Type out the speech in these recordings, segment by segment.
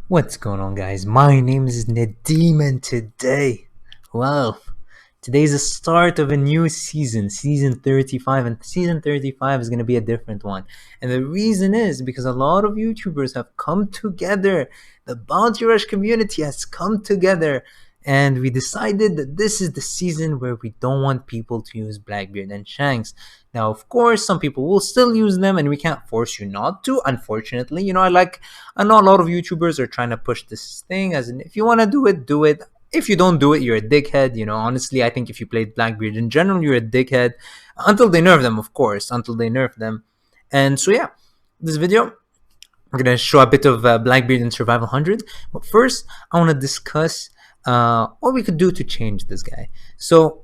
What's going on, guys? My name is Nadim, and today's the start of a new season, season 35, and season 35 is going to be a different one. And the reason is because a lot of YouTubers have come together. The Bounty Rush community has come together, and we decided that this is the season where we don't want people to use Blackbeard and Shanks. Now, of course, some people will still use them, and we can't force you not to, unfortunately. I know a lot of YouTubers are trying to push this thing as in, if you want to do it, do it. If you don't do it, you're a dickhead. Honestly, I think if you played Blackbeard in general, you're a dickhead. Until they nerf them, of course. Until they nerf them. And so, yeah, this video, we're going to show a bit of Blackbeard in Survival 100. But first, I want to discuss what we could do to change this guy. So,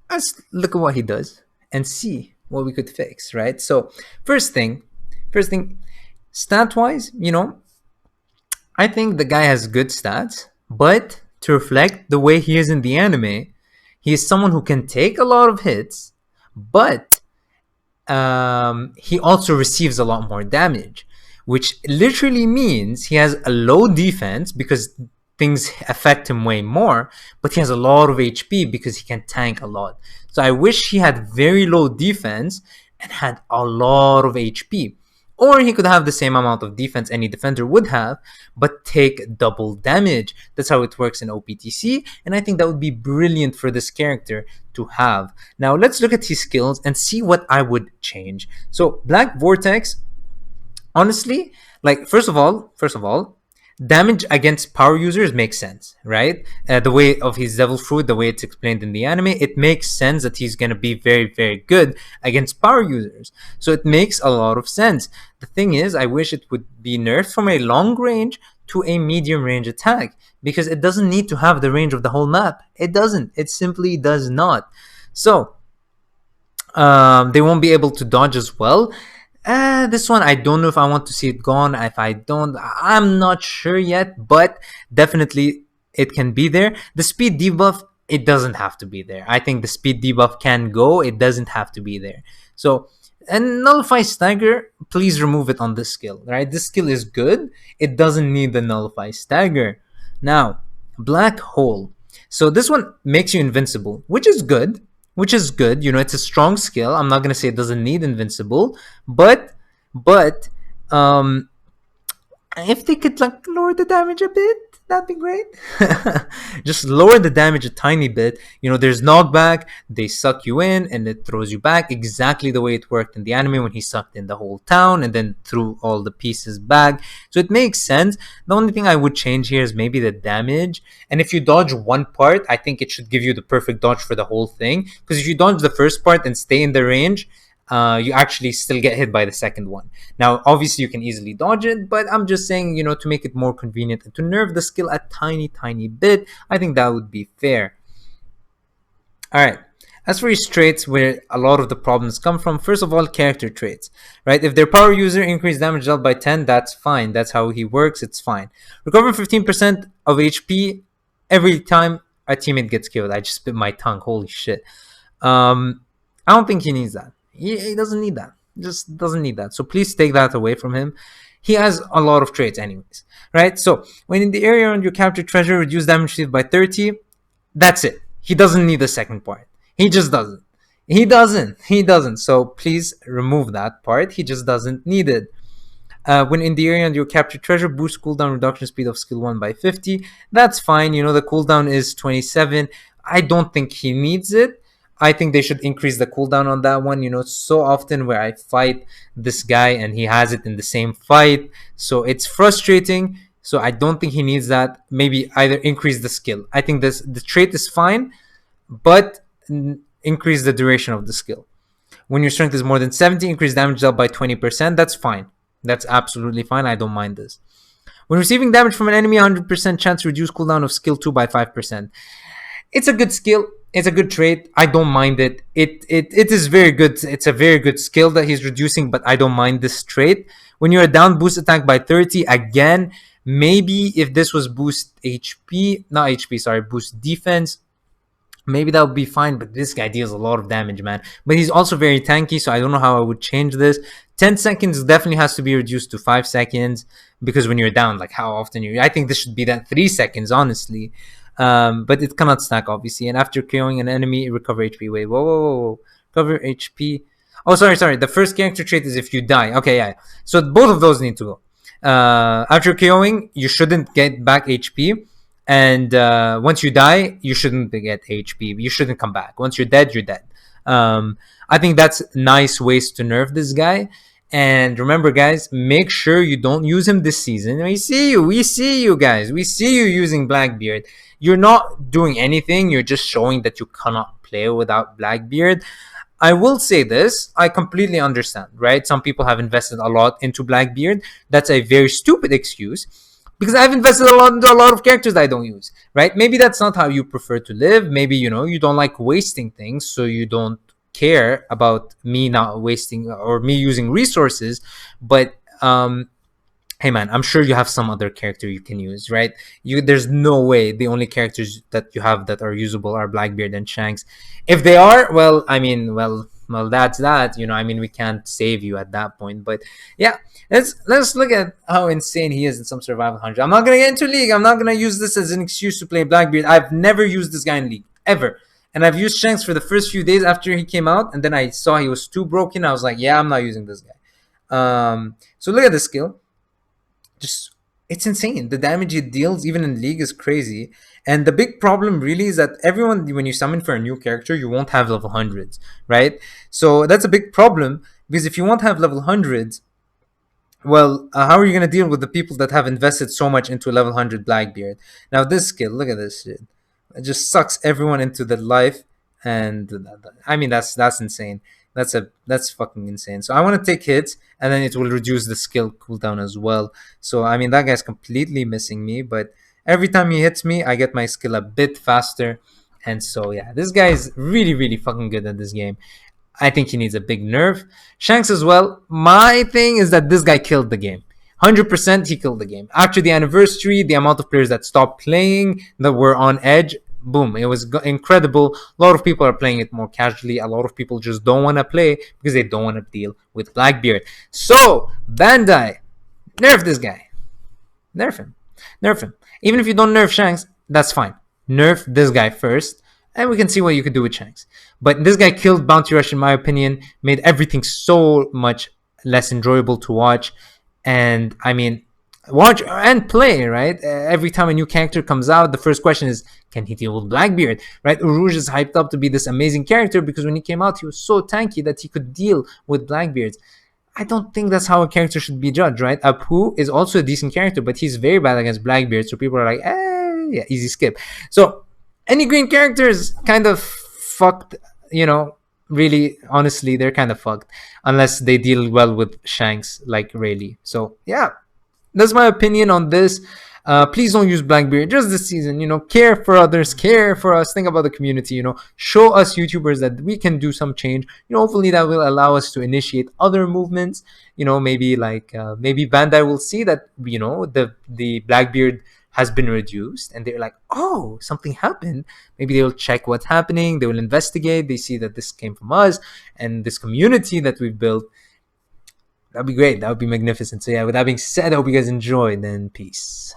let's look at what he does and see what we could fix, right? So, first thing, stat-wise, I think the guy has good stats, but to reflect the way he is in the anime, he is someone who can take a lot of hits, but he also receives a lot more damage, which literally means he has a low defense because things affect him way more, but he has a lot of HP because he can tank a lot. So I wish he had very low defense and had a lot of HP. Or he could have the same amount of defense any defender would have, but take double damage. That's how it works in OPTC, and I think that would be brilliant for this character to have. Now let's look at his skills and see what I would change. So Black Vortex, honestly, first of all, damage against power users makes sense, right? The way of his Devil Fruit, the way it's explained in the anime, it makes sense that he's going to be very, very good against power users. So it makes a lot of sense. The thing is, I wish it would be nerfed from a long range to a medium range attack, because it doesn't need to have the range of the whole map. It doesn't. It simply does not. So they won't be able to dodge as well. This one, I don't know if I want to see it gone. If I don't, I'm not sure yet, but definitely it can be there. The speed debuff, it doesn't have to be there. I think the speed debuff can go. It doesn't have to be there. So, and Nullify Stagger, please remove it on this skill, right? This skill is good. It doesn't need the Nullify Stagger. Now, Black Hole. So this one makes you invincible, which is good. It's a strong skill. I'm not gonna say it doesn't need invincible, but if they could lower the damage a bit, that'd be great. Just lower the damage a tiny bit. There's knockback, they suck you in and it throws you back, exactly the way it worked in the anime when he sucked in the whole town and then threw all the pieces back. So it makes sense. The only thing I would change here is maybe the damage. And if you dodge one part, I think it should give you the perfect dodge for the whole thing. Because if you dodge the first part and stay in the range, you actually still get hit by the second one. Now, obviously, you can easily dodge it, but I'm just saying, to make it more convenient and to nerf the skill a tiny, tiny bit, I think that would be fair. All right. As for his traits, where a lot of the problems come from, first of all, character traits, right? If their power user increased damage dealt by 10, that's fine. That's how he works. It's fine. Recover 15% of HP every time a teammate gets killed. I just bit my tongue. Holy shit. I don't think he needs that. He doesn't need that. Just doesn't need that. So please take that away from him. He has a lot of traits anyways, right? So when in the area around your captured treasure, reduce damage received by 30. That's it. He doesn't need the second part. He just doesn't. He doesn't. So please remove that part. He just doesn't need it. When in the area under your captured treasure, boost cooldown reduction speed of skill 1 by 50. That's fine. The cooldown is 27. I don't think he needs it. I think they should increase the cooldown on that one. So often where I fight this guy and he has it in the same fight. So it's frustrating. So I don't think he needs that. Maybe either increase the skill. I think the trait is fine, but increase the duration of the skill. When your strength is more than 70, increase damage dealt by 20%. That's fine. That's absolutely fine. I don't mind this. When receiving damage from an enemy, 100% chance to reduce cooldown of skill 2 by 5%. It's a good skill. It's a good trait. I don't mind it. It is very good. It's a very good skill that he's reducing, but I don't mind this trait. When you're down, boost attack by 30. Again, maybe if this was boost HP, not HP, sorry, boost defense, maybe that would be fine. But this guy deals a lot of damage, man. But he's also very tanky, so I don't know how I would change this. 10 seconds definitely has to be reduced to 5 seconds, because when you're down, like how often I think this should be that 3 seconds, honestly. But it cannot stack, obviously. And after KOing an enemy, recover HP. Wait, whoa. Cover HP. Oh, sorry. The first character trait is if you die. Okay, yeah. So both of those need to go. After KOing, you shouldn't get back HP. And once you die, you shouldn't get HP. You shouldn't come back. Once you're dead, you're dead. I think that's nice ways to nerf this guy. And remember, guys, make sure you don't use him this season. We see you guys. We see you using Blackbeard. You're not doing anything. You're just showing that you cannot play without Blackbeard. I will say this, I completely understand, right? Some people have invested a lot into Blackbeard. That's a very stupid excuse, because I've invested a lot into a lot of characters that I don't use, right? Maybe that's not how you prefer to live. Maybe, you don't like wasting things, so you don't care about me not wasting or me using resources. But hey man, I'm sure you have some other character you can use, right? There's no way the only characters that you have that are usable are Blackbeard and Shanks. If they are, well, I mean, well, that's that. I mean, we can't save you at that point. But yeah, let's look at how insane he is in some survival 100. I'm not gonna get into League. I'm not gonna use this as an excuse to play Blackbeard. I've never used this guy in League ever. And I've used Shanks for the first few days after he came out, and then I saw he was too broken. I was like, yeah, I'm not using this guy. So look at the skill. Just, it's insane. The damage it deals even in League is crazy. And the big problem really is that everyone, when you summon for a new character, you won't have level 100s, right? So that's a big problem, because if you won't have level 100s, well, how are you going to deal with the people that have invested so much into level 100 Blackbeard? Now this skill, look at this shit. It just sucks everyone into the life. And I mean, that's insane. That's fucking insane. So I want to take hits, and then it will reduce the skill cooldown as well. So I mean, that guy's completely missing me, but every time he hits me, I get my skill a bit faster. And so yeah, this guy is really, really fucking good at this game. I think he needs a big nerf. Shanks as well. My thing is that this guy killed the game. 100% he killed the game. After the anniversary, the amount of players that stopped playing, that were on edge, boom, it was incredible. A lot of people are playing it more casually. A lot of people just don't want to play because they don't want to deal with Blackbeard. So, Bandai, nerf this guy. Nerf him. Even if you don't nerf Shanks, that's fine. Nerf this guy first, and we can see what you could do with Shanks. But this guy killed Bounty Rush, in my opinion, made everything so much less enjoyable to watch. And I mean, watch and play, right? Every time a new character comes out, the first question is, can he deal with Blackbeard, right? Uruj is hyped up to be this amazing character because when he came out, he was so tanky that he could deal with Blackbeards. I don't think that's how a character should be judged, right? Apu is also a decent character, but he's very bad against Blackbeard, so people are like, yeah, easy skip. So any green characters kind of fucked, really, honestly, they're kind of fucked unless they deal well with Shanks like Rayleigh. So yeah, that's my opinion on this. Please don't use Blackbeard just this season. Care for others, care for us, think about the community. Show us YouTubers that we can do some change. Hopefully that will allow us to initiate other movements. Maybe maybe Bandai will see that the Blackbeard has been reduced, and they're like, oh, something happened. Maybe they'll check what's happening. They will investigate. They see that this came from us and this community that we've built. That'd be great. That would be magnificent. So yeah, with that being said, I hope you guys enjoyed, and peace.